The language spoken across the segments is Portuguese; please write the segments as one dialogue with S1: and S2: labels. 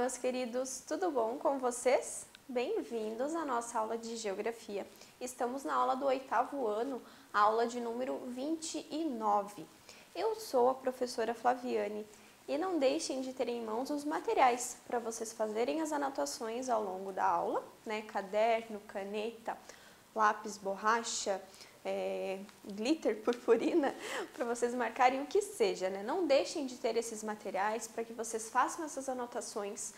S1: meus queridos, tudo bom com vocês? Bem-vindos à nossa aula de Geografia. Estamos na aula do 8º ano, a aula de número 29. Eu sou a professora Flaviane e não deixem de ter em mãos os materiais para vocês fazerem as anotações ao longo da aula, né? Caderno, caneta, lápis, borracha, glitter, purpurina, para vocês marcarem o que seja, né? Não deixem de ter esses materiais para que vocês façam essas anotações,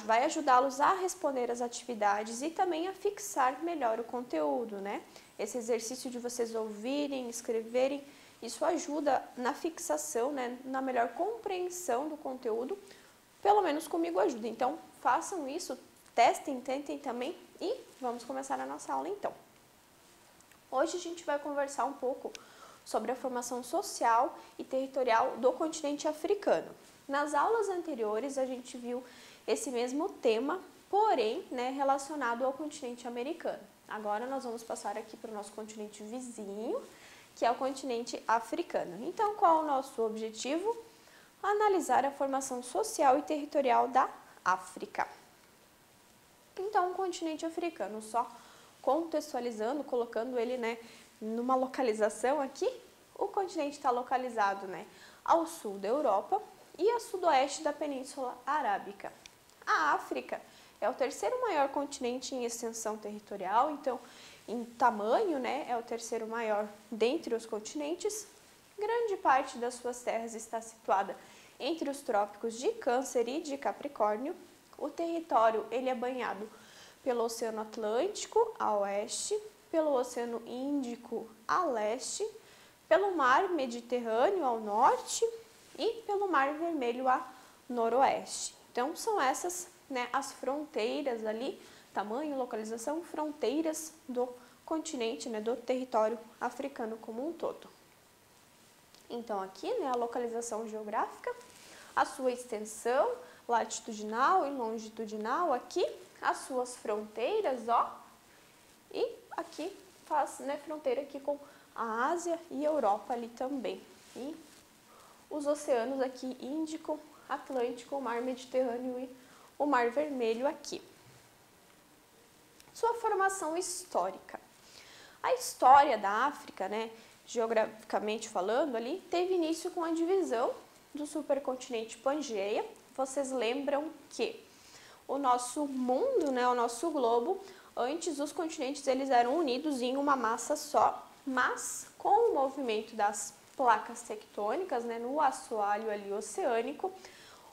S1: vai ajudá-los a responder as atividades e também a fixar melhor o conteúdo, né? Esse exercício de vocês ouvirem, escreverem, isso ajuda na fixação, né? Na melhor compreensão do conteúdo, pelo menos comigo ajuda. Então, façam isso, testem, tentem também e vamos começar a nossa aula então. Hoje a gente vai conversar um pouco sobre a formação social e territorial do continente africano. Nas aulas anteriores a gente viu esse mesmo tema, porém, né, relacionado ao continente americano. Agora nós vamos passar aqui para o nosso continente vizinho, que é o continente africano. Então, qual é o nosso objetivo? Analisar a formação social e territorial da África. Então, o continente africano, só contextualizando, colocando ele, né, numa localização aqui, o continente está localizado, né, ao sul da Europa e a sudoeste da Península Arábica. A África é o terceiro maior continente em extensão territorial, então, em tamanho, né, é o terceiro maior dentre os continentes. Grande parte das suas terras está situada entre os trópicos de Câncer e de Capricórnio. O território ele é banhado pelo Oceano Atlântico a oeste, pelo Oceano Índico a leste, pelo Mar Mediterrâneo ao norte e pelo Mar Vermelho a noroeste. Então, são essas, né, as fronteiras ali, tamanho, localização, fronteiras do continente, né, do território africano como um todo. Então, aqui, né, a localização geográfica, a sua extensão latitudinal e longitudinal aqui, as suas fronteiras, ó, e aqui faz, né, fronteira aqui com a Ásia e a Europa ali também. E os oceanos aqui, Índico, Atlântico, o Mar Mediterrâneo e o Mar Vermelho aqui. Sua formação histórica. A história da África, né, geograficamente falando ali, teve início com a divisão do supercontinente Pangeia. Vocês lembram que o nosso mundo, né, o nosso globo, antes os continentes eles eram unidos em uma massa só, mas com o movimento das placas tectônicas, né, no assoalho ali oceânico,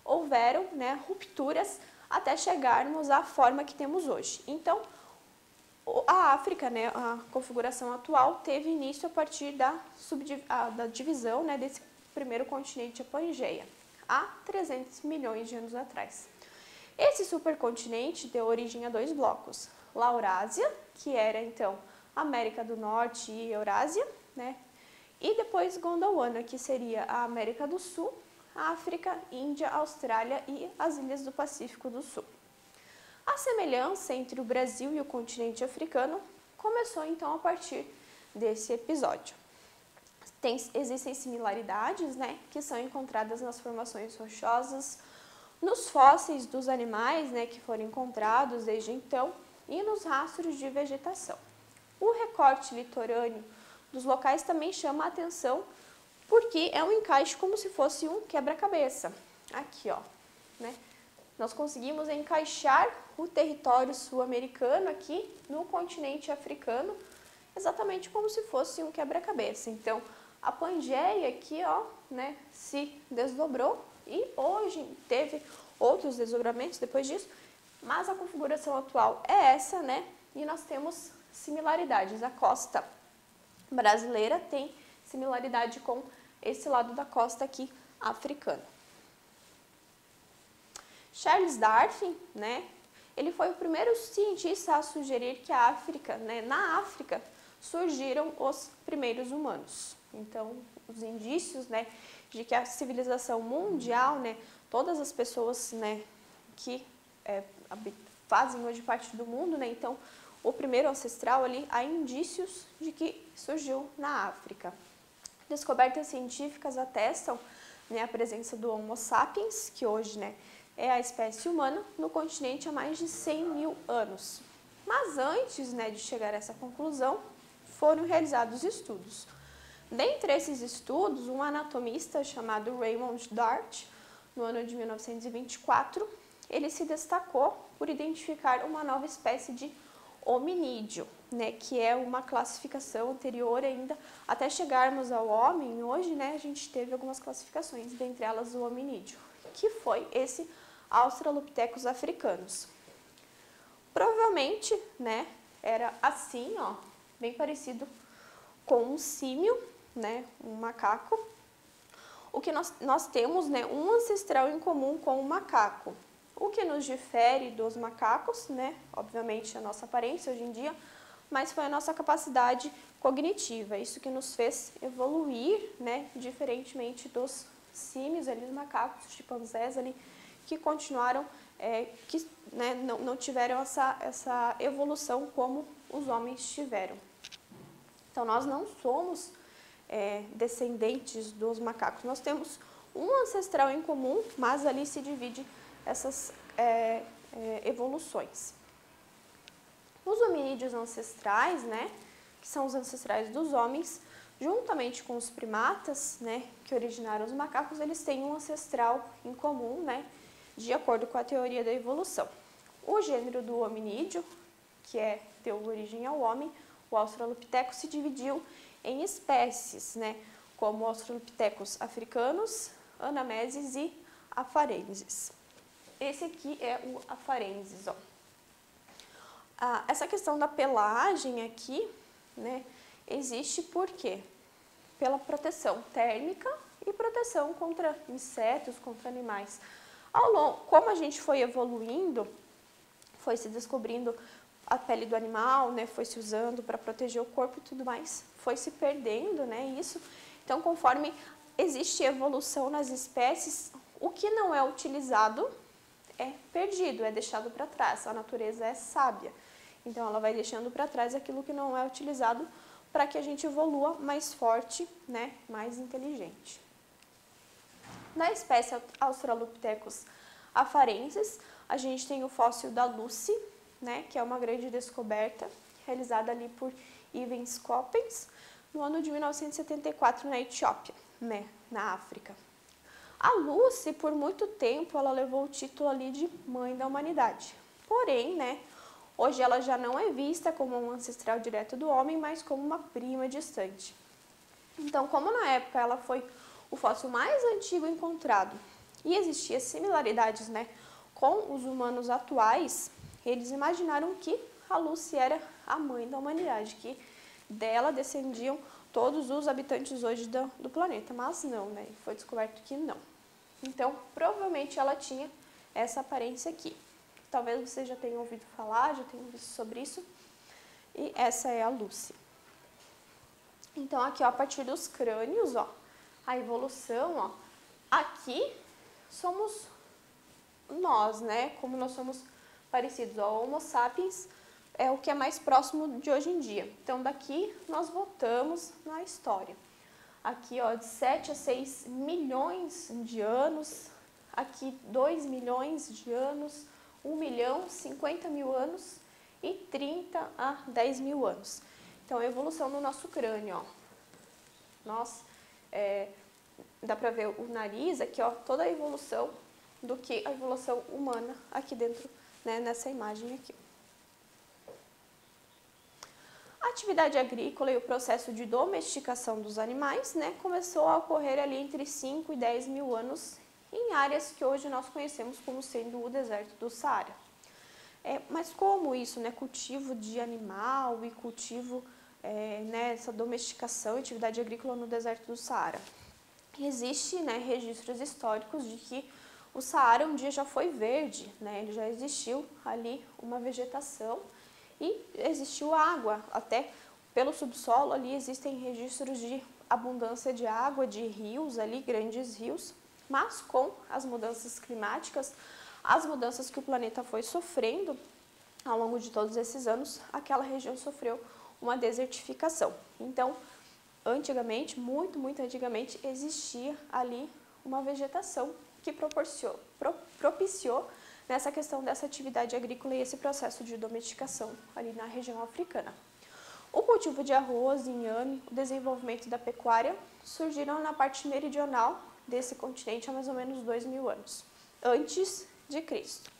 S1: houveram, né, rupturas até chegarmos à forma que temos hoje. Então, a África, né, a configuração atual, teve início a partir da divisão, né, desse primeiro continente, a Pangeia, há 300 milhões de anos atrás. Esse supercontinente deu origem a dois blocos, Laurásia, que era então América do Norte e Eurásia, né? E depois Gondwana, que seria a América do Sul, África, Índia, Austrália e as ilhas do Pacífico do Sul. A semelhança entre o Brasil e o continente africano começou então a partir desse episódio. Existem similaridades, né, que são encontradas nas formações rochosas, nos fósseis dos animais, né, que foram encontrados desde então e nos rastros de vegetação. O recorte litorâneo dos locais também chama a atenção porque é um encaixe como se fosse um quebra-cabeça. Aqui, ó, né? Nós conseguimos encaixar o território sul-americano aqui no continente africano, exatamente como se fosse um quebra-cabeça. Então, a Pangeia aqui, ó, né, se desdobrou e hoje teve outros desdobramentos depois disso, mas a configuração atual é essa, né? E nós temos similaridades. A costa brasileira tem similaridade com esse lado da costa aqui africana. Charles Darwin, né? Ele foi o primeiro cientista a sugerir que a África, né, na África, surgiram os primeiros humanos. Então, os indícios, né, de que a civilização mundial, né, todas as pessoas, né, que fazem hoje parte do mundo, né, então, o primeiro ancestral ali, há indícios de que surgiu na África. Descobertas científicas atestam, né, a presença do Homo sapiens, que hoje, né, é a espécie humana no continente há mais de 100 mil anos. Mas antes, né, de chegar a essa conclusão, foram realizados estudos. Dentre esses estudos, um anatomista chamado Raymond Dart, no ano de 1924, ele se destacou por identificar uma nova espécie de hominídeo, né, que é uma classificação anterior ainda, até chegarmos ao homem, hoje, né, a gente teve algumas classificações, dentre elas o hominídeo, que foi esse Australopithecus africanus. Provavelmente, né, era assim, ó, bem parecido com um símio, né, um macaco. O que nós temos, né, um ancestral em comum com o macaco. O que nos difere dos macacos, né, obviamente a nossa aparência hoje em dia, mas foi a nossa capacidade cognitiva, isso que nos fez evoluir, né, diferentemente dos símios, ali, dos macacos, dos chimpanzés, ali, que continuaram, que, né, não tiveram essa evolução como os homens tiveram. Então, nós não somos descendentes dos macacos, nós temos um ancestral em comum, mas ali se divide essas evoluções. Os hominídeos ancestrais, né, que são os ancestrais dos homens, juntamente com os primatas, né, que originaram os macacos, eles têm um ancestral em comum, né, de acordo com a teoria da evolução. O gênero do hominídeo, que deu origem ao homem, o Australopithecus, se dividiu em espécies, né, como Australopithecus africanus, Anamnesis e Afarensis. Esse aqui é o Afarensis, ó. Essa questão da pelagem aqui, né, existe por quê? Pela proteção térmica e proteção contra insetos, contra animais. Como a gente foi evoluindo, foi se descobrindo a pele do animal, né, foi se usando para proteger o corpo e tudo mais, foi se perdendo, né, isso. Então, conforme existe evolução nas espécies, o que não é utilizado é perdido, é deixado para trás. A natureza é sábia, então ela vai deixando para trás aquilo que não é utilizado para que a gente evolua mais forte, né, mais inteligente. Na espécie Australopithecus afarensis, a gente tem o fóssil da Lucy, né, que é uma grande descoberta realizada ali por Ivens Coppens no ano de 1974 na Etiópia, né, na África. A Lucy, por muito tempo, ela levou o título ali de mãe da humanidade. Porém, né, hoje ela já não é vista como um ancestral direto do homem, mas como uma prima distante. Então, como na época ela foi o fóssil mais antigo encontrado e existia similaridades, né, com os humanos atuais, eles imaginaram que a Lucy era a mãe da humanidade, que dela descendiam todos os habitantes hoje do planeta, mas não, né, foi descoberto que não. Então, provavelmente ela tinha essa aparência aqui. Talvez você já tenha ouvido falar, já tenha visto sobre isso. E essa é a Lucy. Então, aqui, ó, a partir dos crânios, ó, a evolução, ó, aqui somos nós, né? Como nós somos parecidos, ó, Homo sapiens é o que é mais próximo de hoje em dia. Então, daqui nós voltamos na história. Aqui, ó, de 7 a 6 milhões de anos, aqui 2 milhões de anos, 1 milhão, 50 mil anos e 30 a 10 mil anos. Então, a evolução no nosso crânio, ó. Dá pra ver o nariz aqui, ó, toda a evolução do que a evolução humana aqui dentro, né, nessa imagem aqui. A atividade agrícola e o processo de domesticação dos animais, né, começou a ocorrer ali entre 5 e 10 mil anos em áreas que hoje nós conhecemos como sendo o deserto do Saara. Mas como isso, né, cultivo de animal e cultivo, né, essa domesticação e atividade agrícola no deserto do Saara? Existe, né, registros históricos de que o Saara um dia já foi verde, né, ele já existiu ali uma vegetação e existiu água, até pelo subsolo ali existem registros de abundância de água, de rios ali, grandes rios, mas com as mudanças climáticas, as mudanças que o planeta foi sofrendo ao longo de todos esses anos, aquela região sofreu uma desertificação. Então, antigamente, muito antigamente, existia ali uma vegetação que propiciou nessa questão dessa atividade agrícola e esse processo de domesticação ali na região africana. O cultivo de arroz, inhame, o desenvolvimento da pecuária surgiram na parte meridional desse continente há mais ou menos 2.000 anos, antes de Cristo.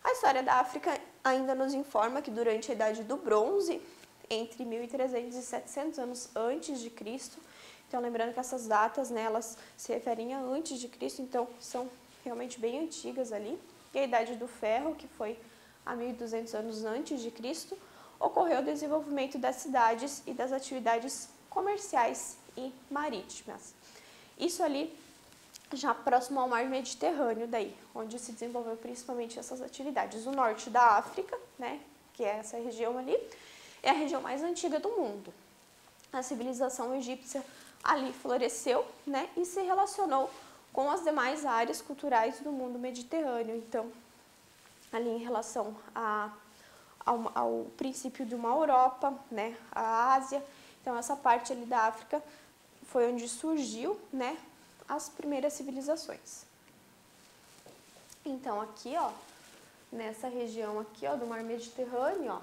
S1: A história da África ainda nos informa que durante a Idade do Bronze, entre 1.300 e 700 anos antes de Cristo, então lembrando que essas datas, né, elas se referem a antes de Cristo, então são realmente bem antigas ali, e a Idade do Ferro, que foi há 1.200 anos antes de Cristo, ocorreu o desenvolvimento das cidades e das atividades comerciais e marítimas. Isso ali já próximo ao mar Mediterrâneo daí, onde se desenvolveu principalmente essas atividades. O norte da África, né, que é essa região ali, é a região mais antiga do mundo. A civilização egípcia ali floresceu, né, e se relacionou com as demais áreas culturais do mundo mediterrâneo. Então, ali em relação ao princípio de uma Europa, né, a Ásia, então essa parte ali da África foi onde surgiu, né, as primeiras civilizações. Então aqui, ó, nessa região aqui, ó, do Mar Mediterrâneo, ó,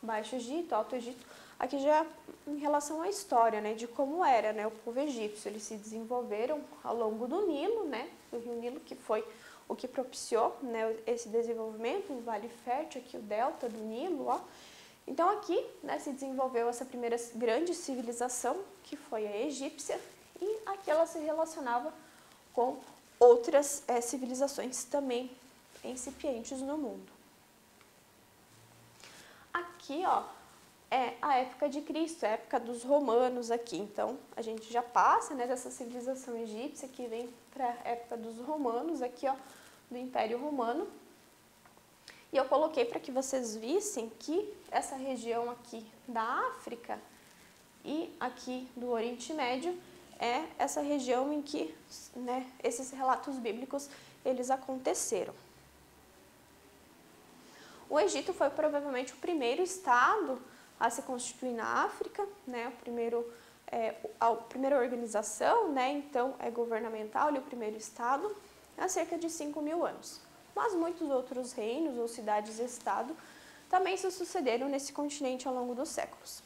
S1: Baixo Egito, Alto Egito, aqui já em relação à história, né, de como era, né, o povo egípcio. Eles se desenvolveram ao longo do Nilo, né, do Rio Nilo, que foi o que propiciou, né, esse desenvolvimento, o Vale Fértil, aqui o delta do Nilo, ó. Então aqui, né, se desenvolveu essa primeira grande civilização, que foi a egípcia, e aqui ela se relacionava com outras civilizações também incipientes no mundo. Aqui, ó, é a época de Cristo, a época dos romanos aqui. Então, a gente já passa, né, dessa civilização egípcia que vem para a época dos romanos, aqui, ó, do Império Romano. E eu coloquei para que vocês vissem que essa região aqui da África e aqui do Oriente Médio é essa região em que, né, esses relatos bíblicos eles aconteceram. O Egito foi provavelmente o primeiro estado a se constituir na África, né, a primeira organização, né, então é governamental, o primeiro estado, há cerca de 5.000 anos. Mas muitos outros reinos ou cidades-estado também se sucederam nesse continente ao longo dos séculos.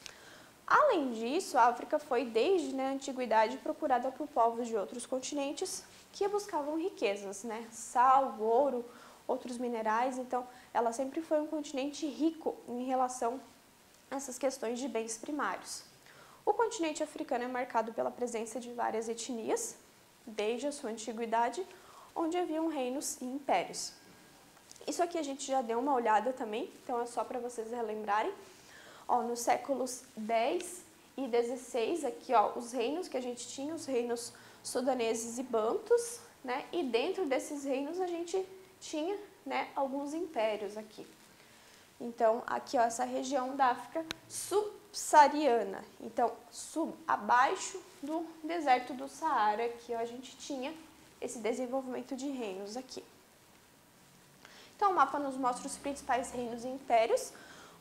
S1: Além disso, a África foi desde a antiguidade procurada por povos de outros continentes que buscavam riquezas, né, sal, ouro, outros minerais. Então, ela sempre foi um continente rico em relação a essas questões de bens primários. O continente africano é marcado pela presença de várias etnias, desde a sua antiguidade, onde haviam reinos e impérios. Isso aqui a gente já deu uma olhada também, então é só para vocês relembrarem. Ó, nos séculos 10 e 16, aqui, ó, os reinos que a gente tinha, os reinos sudaneses e bantus, né? E dentro desses reinos a gente tinha, né, alguns impérios aqui. Então, aqui, ó, essa região da África subsaariana. Então, abaixo do deserto do Saara, aqui, ó, a gente tinha esse desenvolvimento de reinos aqui. Então, o mapa nos mostra os principais reinos e impérios.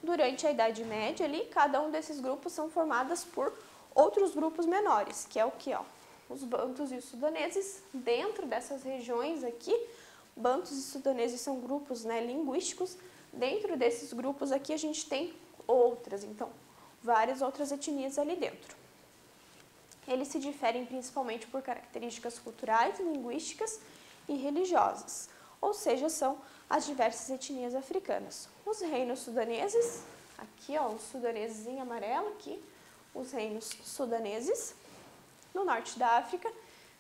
S1: Durante a Idade Média, ali, cada um desses grupos são formados por outros grupos menores, que é o que, ó, os bantus e os sudaneses. Dentro dessas regiões aqui, bantus e sudaneses são grupos, né, linguísticos. Dentro desses grupos aqui a gente tem outras, então, várias outras etnias ali dentro. Eles se diferem principalmente por características culturais, linguísticas e religiosas, ou seja, são as diversas etnias africanas. Os reinos sudaneses, aqui, ó, os sudaneses em amarelo, aqui, os reinos sudaneses. No norte da África,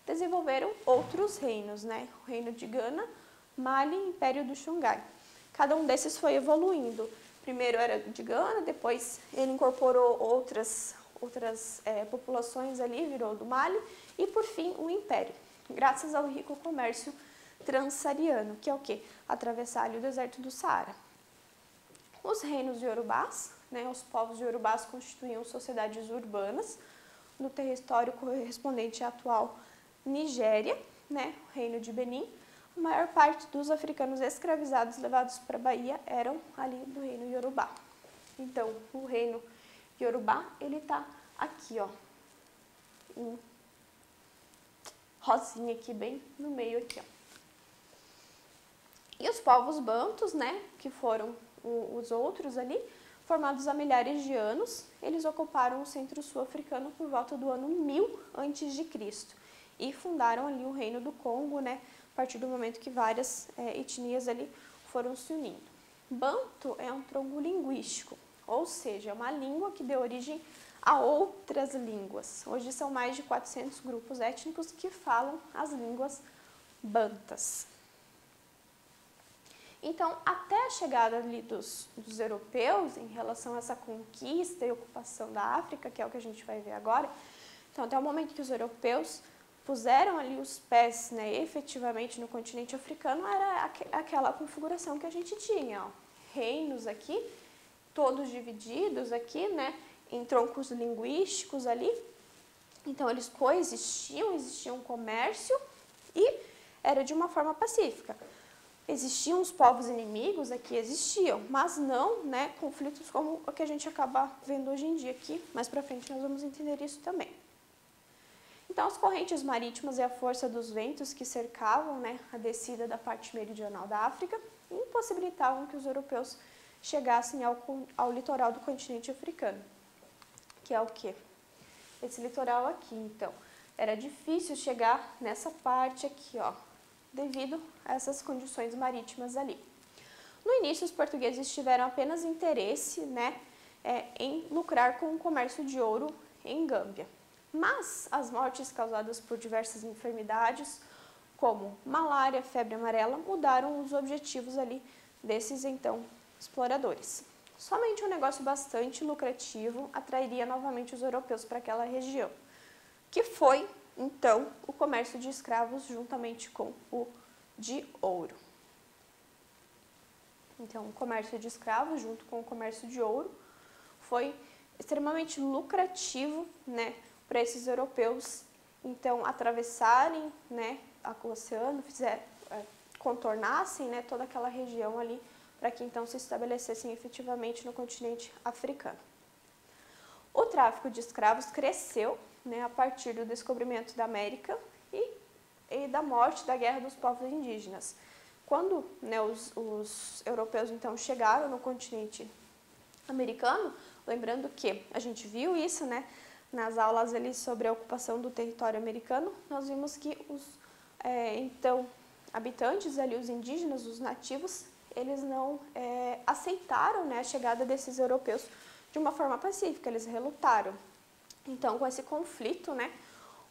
S1: desenvolveram outros reinos, né? O reino de Gana, Mali e Império do Xangai. Cada um desses foi evoluindo. Primeiro era de Gana, depois ele incorporou outras populações ali, virou do Mali, e por fim o Império, graças ao rico comércio transsaariano, que é o quê? Atravessar ali o deserto do Saara. Os reinos iorubás, né, os povos iorubás constituíam sociedades urbanas no território correspondente à atual Nigéria, né, o reino de Benin. A maior parte dos africanos escravizados levados para a Bahia eram ali do reino iorubá. Então, o reino iorubá, ele está aqui, ó, em rosinha aqui, bem no meio aqui, ó. E os povos bantus, né, que foram os outros ali, formados há milhares de anos, eles ocuparam o centro-sul africano por volta do ano 1000 a.C. e fundaram ali o reino do Congo, né, a partir do momento que várias etnias ali foram se unindo. Banto é um tronco linguístico, ou seja, é uma língua que deu origem a outras línguas. Hoje são mais de 400 grupos étnicos que falam as línguas bantas. Então, até a chegada ali dos europeus, em relação a essa conquista e ocupação da África, que é o que a gente vai ver agora, então, até o momento que os europeus puseram ali os pés, né, efetivamente no continente africano, era aquela configuração que a gente tinha, ó, reinos aqui, todos divididos aqui, né, em troncos linguísticos ali. Então, eles coexistiam, existia um comércio e era de uma forma pacífica. Existiam os povos inimigos aqui, existiam, mas não, né, conflitos como o que a gente acaba vendo hoje em dia aqui. Mais para frente nós vamos entender isso também. Então, as correntes marítimas e a força dos ventos que cercavam, né, a descida da parte meridional da África impossibilitavam que os europeus chegassem ao litoral do continente africano, que é o quê? Esse litoral aqui, então. Era difícil chegar nessa parte aqui, ó, devido a essas condições marítimas ali. No início, os portugueses tiveram apenas interesse, né, em lucrar com o comércio de ouro em Gâmbia. Mas as mortes causadas por diversas enfermidades, como malária, febre amarela, mudaram os objetivos ali desses, então, exploradores. Somente um negócio bastante lucrativo atrairia novamente os europeus para aquela região, que foi, então, o comércio de escravos juntamente com o de ouro. Então, o comércio de escravos junto com o comércio de ouro foi extremamente lucrativo, né, para esses europeus, então, atravessarem, né, o oceano, contornassem, né, toda aquela região ali, para que então se estabelecessem efetivamente no continente africano. O tráfico de escravos cresceu, né, a partir do descobrimento da América e da morte da Guerra dos Povos Indígenas. Quando, né, os europeus então chegaram no continente americano, lembrando que a gente viu isso, né, nas aulas ali sobre a ocupação do território americano, nós vimos que os então habitantes ali, os indígenas, os nativos, eles não aceitaram, né, a chegada desses europeus de uma forma pacífica, eles relutaram. Então, com esse conflito, né,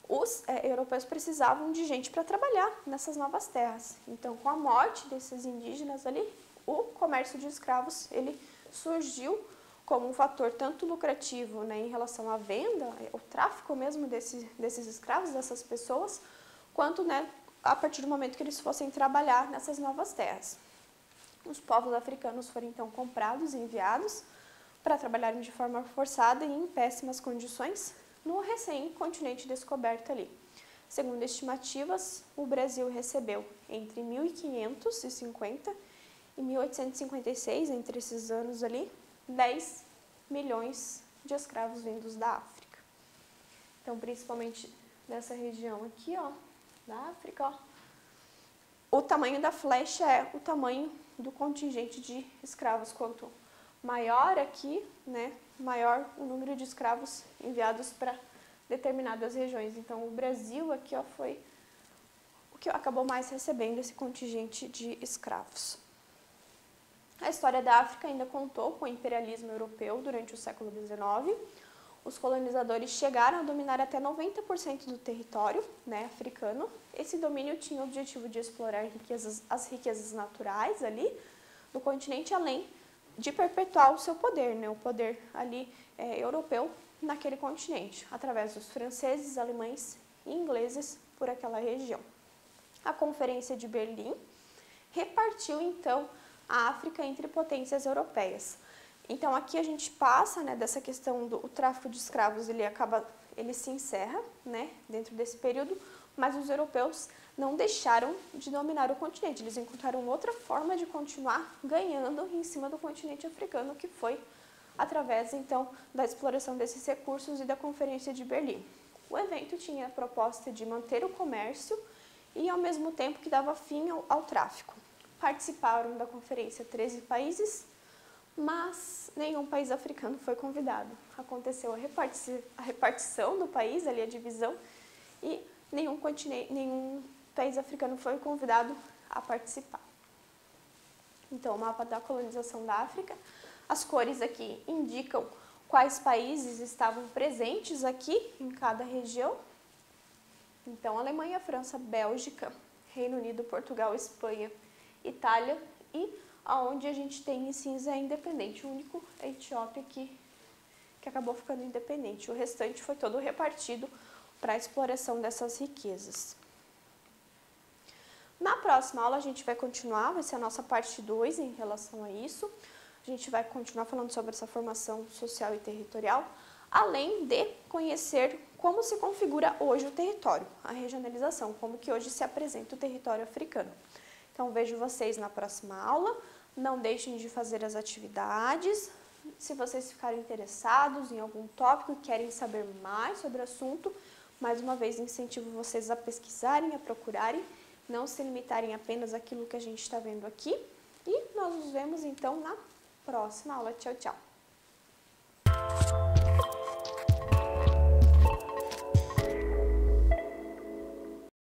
S1: os europeus precisavam de gente para trabalhar nessas novas terras. Então, com a morte desses indígenas ali, o comércio de escravos, ele surgiu como um fator tanto lucrativo, né, em relação à venda, o tráfico mesmo desses escravos, dessas pessoas, quanto, né, a partir do momento que eles fossem trabalhar nessas novas terras. Os povos africanos foram então comprados e enviados para trabalharem de forma forçada e em péssimas condições no recém-continente descoberto ali. Segundo estimativas, o Brasil recebeu entre 1550 e 1856, entre esses anos ali, 10 milhões de escravos vindos da África. Então, principalmente nessa região aqui, ó, da África, ó, o tamanho da flecha é o tamanho do contingente de escravos. Quanto maior aqui, né, maior o número de escravos enviados para determinadas regiões. Então, o Brasil aqui, ó, foi o que acabou mais recebendo esse contingente de escravos. A história da África ainda contou com o imperialismo europeu durante o século XIX. Os colonizadores chegaram a dominar até 90% do território, né, africano. Esse domínio tinha o objetivo de explorar as riquezas naturais ali do continente, além de perpetuar o seu poder, né, o poder ali europeu naquele continente, através dos franceses, alemães e ingleses por aquela região. A Conferência de Berlim repartiu, então, a África entre potências europeias. Então, aqui a gente passa, né, dessa questão do tráfico de escravos, ele se encerra, né, dentro desse período, mas os europeus não deixaram de dominar o continente. Eles encontraram outra forma de continuar ganhando em cima do continente africano, que foi através, então, da exploração desses recursos e da Conferência de Berlim. O evento tinha a proposta de manter o comércio e, ao mesmo tempo, que dava fim ao tráfico. participaram da conferência 13 países, mas nenhum país africano foi convidado. Aconteceu a repartição do país, ali a divisão, e nenhum país africano foi convidado a participar. Então, o mapa da colonização da África, as cores aqui indicam quais países estavam presentes aqui em cada região. Então, Alemanha, França, Bélgica, Reino Unido, Portugal, Espanha, Itália e aonde a gente tem em cinza é independente. O único é a Etiópia que acabou ficando independente. O restante foi todo repartido para a exploração dessas riquezas. Na próxima aula a gente vai continuar, vai ser a nossa parte 2 em relação a isso. A gente vai continuar falando sobre essa formação social e territorial, além de conhecer como se configura hoje o território, a regionalização, como que hoje se apresenta o território africano. Então, vejo vocês na próxima aula. Não deixem de fazer as atividades. Se vocês ficarem interessados em algum tópico e querem saber mais sobre o assunto, mais uma vez incentivo vocês a pesquisarem, a procurarem, não se limitarem apenas àquilo que a gente está vendo aqui. E nós nos vemos então na próxima aula. Tchau, tchau!